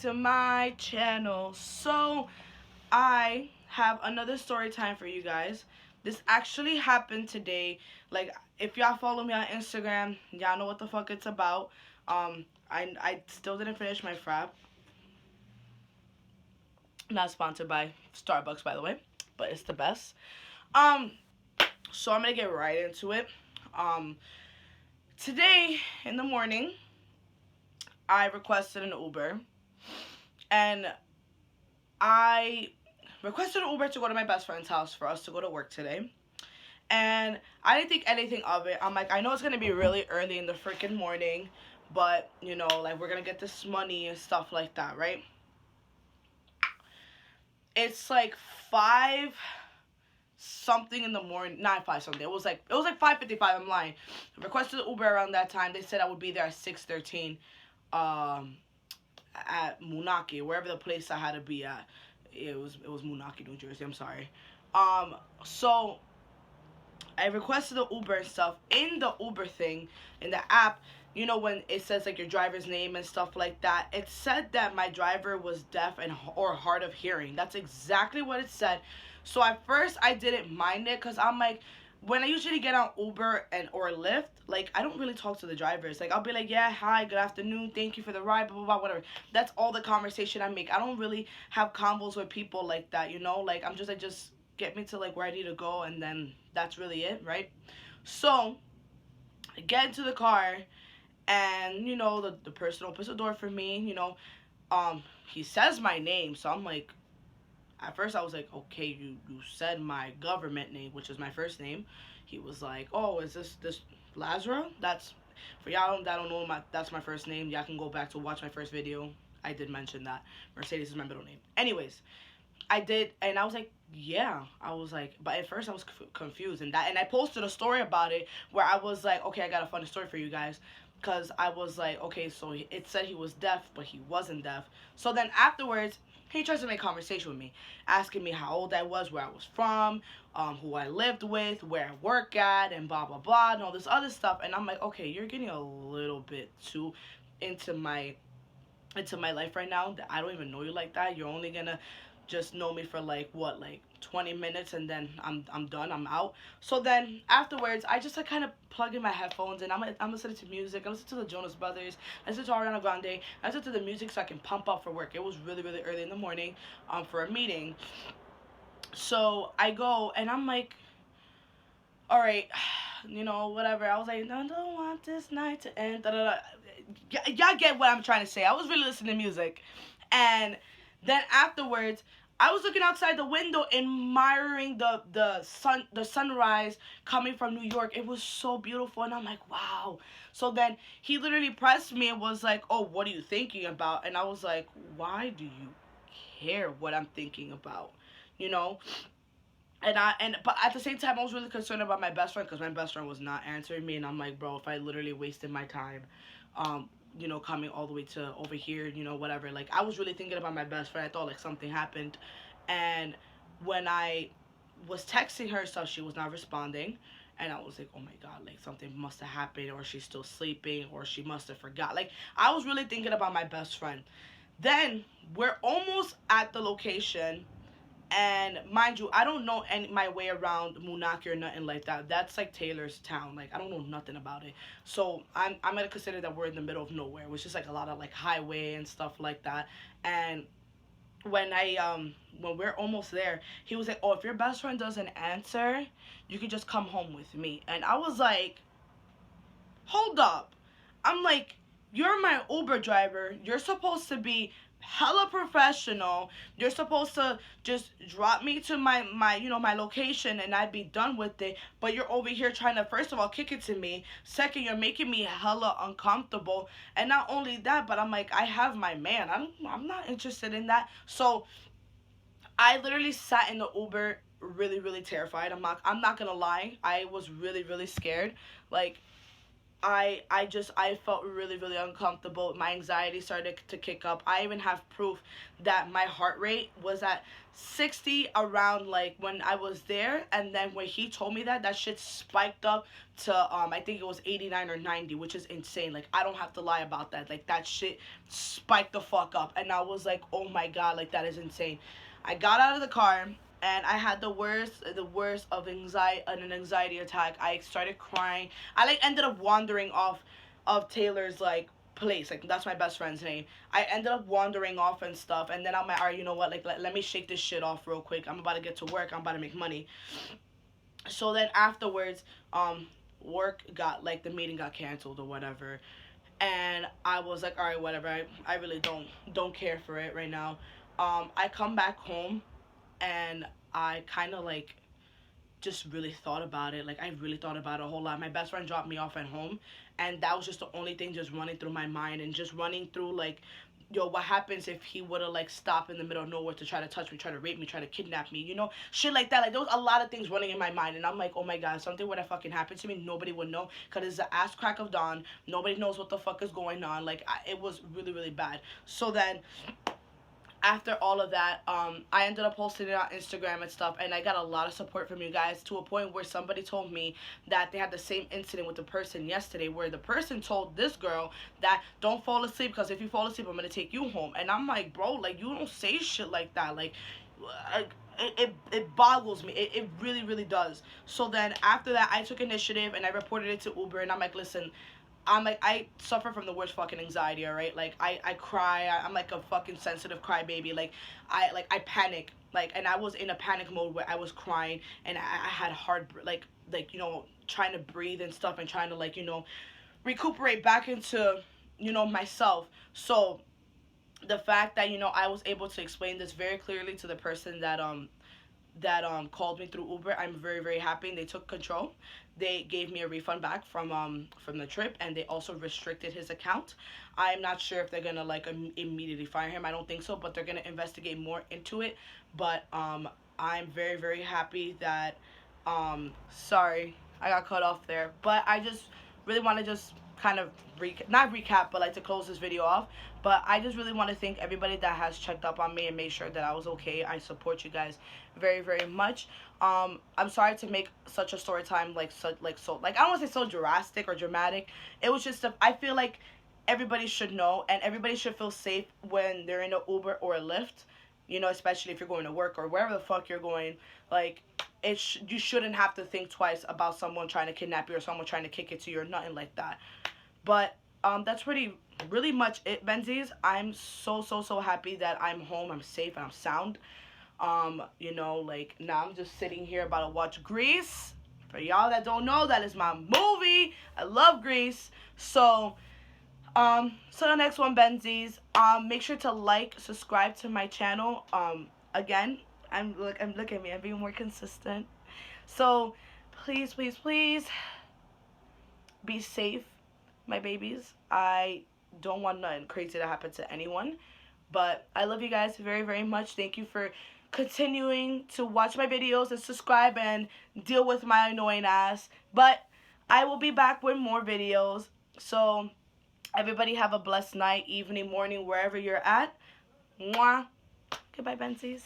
to my channel. So I have another story time for you guys. This actually happened today. Like, if y'all follow me on Instagram, y'all know what the fuck it's about. I still didn't finish my frap. Not sponsored by Starbucks, by the way, but it's the best. Um, so I'm gonna get right into it. Um, Today in the morning, I requested an Uber, and I requested an Uber to go to my best friend's house for us to go to work today. And I didn't think anything of it. I'm like, I know it's gonna be really early in the freaking morning, but you know, like, we're gonna get this money and stuff like that, right? It's like 5 something in the morning, not 5 something. It was like 5:55. I'm lying. I requested Uber around that time. They said I would be there at 6:13. At Moonachie, wherever the place I had to be at. It was Moonachie, New Jersey. I'm sorry. So I requested the Uber and stuff. In the Uber thing, in the app, you know, when it says like your driver's name and stuff like that, it said that my driver was deaf and or hard of hearing. That's exactly what it said. So at first I didn't mind it, because I'm like, when I usually get on Uber and or Lyft, like, I don't really talk to the drivers. Like, I'll be like, yeah, hi, good afternoon, thank you for the ride, blah, blah, blah, whatever. That's all the conversation I make. I don't really have combos with people like that, you know? Like, I'm just like, just get me to, like, where I need to go, and then that's really it, right? So, I get into the car, and, you know, the person opens the door for me, you know. He says my name, so I'm like, at first I was like, okay, you said my government name, which is my first name. He was like, oh, is this Lazaro? That's, for y'all that don't know, that's my first name. Y'all can go back to watch my first video. I did mention that. Mercedes is my middle name. Anyways, I did, and I was like, yeah. I was like, but at first I was confused, and I posted a story about it where I was like, okay, I got a funny story for you guys. Because I was like, okay, so it said he was deaf, but he wasn't deaf. So then afterwards, he tries to make conversation with me, asking me how old I was, where I was from, who I lived with, where I work at, and blah, blah, blah, and all this other stuff. And I'm like, okay, you're getting a little bit too into my life right now. That I don't even know you like that. You're only gonna just know me for like what, like 20 minutes, and then I'm done, I'm out. So then afterwards, I just like kind of plug in my headphones, and I'm listening to music. I listen to the Jonas Brothers, I listen to Ariana Grande, I listen to the music so I can pump up for work. It was really, really early in the morning, for a meeting. So I go, and I'm like, all right, you know, whatever. I was like, no, I don't want this night to end. Da, da, da. Y'all get what I'm trying to say. I was really listening to music. And then afterwards, I was looking outside the window, admiring the sunrise coming from New York. It was so beautiful, and I'm like, wow. So then he literally pressed me and was like, oh, what are you thinking about? And I was like, why do you care what I'm thinking about? You know? But at the same time, I was really concerned about my best friend, because my best friend was not answering me, and I'm like, bro, if I literally wasted my time, you know, coming all the way to over here, you know, whatever. Like, I was really thinking about my best friend. I thought like something happened, and when I was texting her stuff, she was not responding, and I was like, oh my god, like something must have happened, or she's still sleeping, or she must have forgot. Like, I was really thinking about my best friend. Then we're almost at the location. And mind you, I don't know my way around Moonachie or nothing like that. That's like Taylor's town. Like, I don't know nothing about it. So I'm gonna consider that we're in the middle of nowhere, which is like a lot of like highway and stuff like that. And when we're almost there, he was like, oh, if your best friend doesn't answer, you can just come home with me. And I was like, hold up. I'm like, you're my Uber driver. You're supposed to be hella professional. You're supposed to just drop me to my you know, my location, and I'd be done with it. But you're over here trying to, first of all, kick it to me. Second, you're making me hella uncomfortable. And not only that, but I'm like, I have my man. I'm not interested in that. So I literally sat in the Uber really, really terrified. I'm not gonna lie. I was really, really scared. Like, I felt really really uncomfortable. My anxiety started to kick up. I even have proof that my heart rate was at 60 around like when I was there, and then when he told me that, that shit spiked up to I think it was 89 or 90, which is insane. Like, I don't have to lie about that. Like, that shit spiked the fuck up, and I was like, oh my god, like, that is insane. I got out of the car, and I had the worst of an anxiety attack. I started crying. I like ended up wandering off of Taylor's like place. Like, that's my best friend's name. I ended up wandering off and stuff, and then I'm like, all right, you know what? Like, let me shake this shit off real quick. I'm about to get to work. I'm about to make money. So then afterwards, work got like the meeting got canceled or whatever, and I was like, all right, whatever. I really don't care for it right now. I come back home, and I kind of like just really thought about it. Like, I really thought about it a whole lot. My best friend dropped me off at home, and that was just the only thing just running through my mind, and just running through like, yo, what happens if he would have like stopped in the middle of nowhere to try to touch me, try to rape me, try to kidnap me, shit like that. Like, there was a lot of things running in my mind, and I'm like, oh my god, something would have fucking happened to me. Nobody would know, because it's the ass crack of dawn. Nobody knows what the fuck is going on. Like, it was really really bad. So then after all of that, I ended up posting it on Instagram and stuff, and I got a lot of support from you guys, to a point where somebody told me that they had the same incident with the person yesterday, where the person told this girl that, don't fall asleep, because if you fall asleep, I'm gonna take you home. And I'm like, bro, like, you don't say shit like that. Like, it boggles me. It really really does. So then after that, I took initiative and I reported it to Uber, and I'm like, listen, I suffer from the worst fucking anxiety, alright? Like, I cry. I'm like a fucking sensitive crybaby. Like, I panic. Like, and I was in a panic mode where I was crying, and I had hard, trying to breathe and stuff, and trying to, like, recuperate back into, myself. So, the fact that, I was able to explain this very clearly to the person that called me through Uber, I'm very very happy. And they took control. They gave me a refund back from the trip, and they also restricted his account. I'm not sure if they're gonna like immediately fire him. I don't think so, but they're gonna investigate more into it. But I'm very very happy that sorry, I got cut off there. But I just really want to just kind of not recap, but like to close this video off. But I just really want to thank everybody that has checked up on me and made sure that I was okay. I support you guys very very much. I'm sorry to make such a story time like so I don't want to say so drastic or dramatic. It was just I feel like everybody should know, and everybody should feel safe when they're in an Uber or a Lyft, especially if you're going to work or wherever the fuck you're going. Like, you shouldn't have to think twice about someone trying to kidnap you or someone trying to kick it to you or nothing like that. But that's really much it, Benzies. I'm so happy that I'm home, I'm safe, and I'm sound. Like, now I'm just sitting here about to watch Grease. For y'all that don't know, that is my movie. I love Grease. So the next one, Benzies. Make sure to like, subscribe to my channel. Again, look at me. I'm being more consistent. So please be safe, my babies. I don't want nothing crazy to happen to anyone. But I love you guys very very much. Thank you for continuing to watch my videos and subscribe and deal with my annoying ass. But I will be back with more videos. So everybody have a blessed night, evening, morning, wherever you're at. Mwah. Goodbye, Benzies.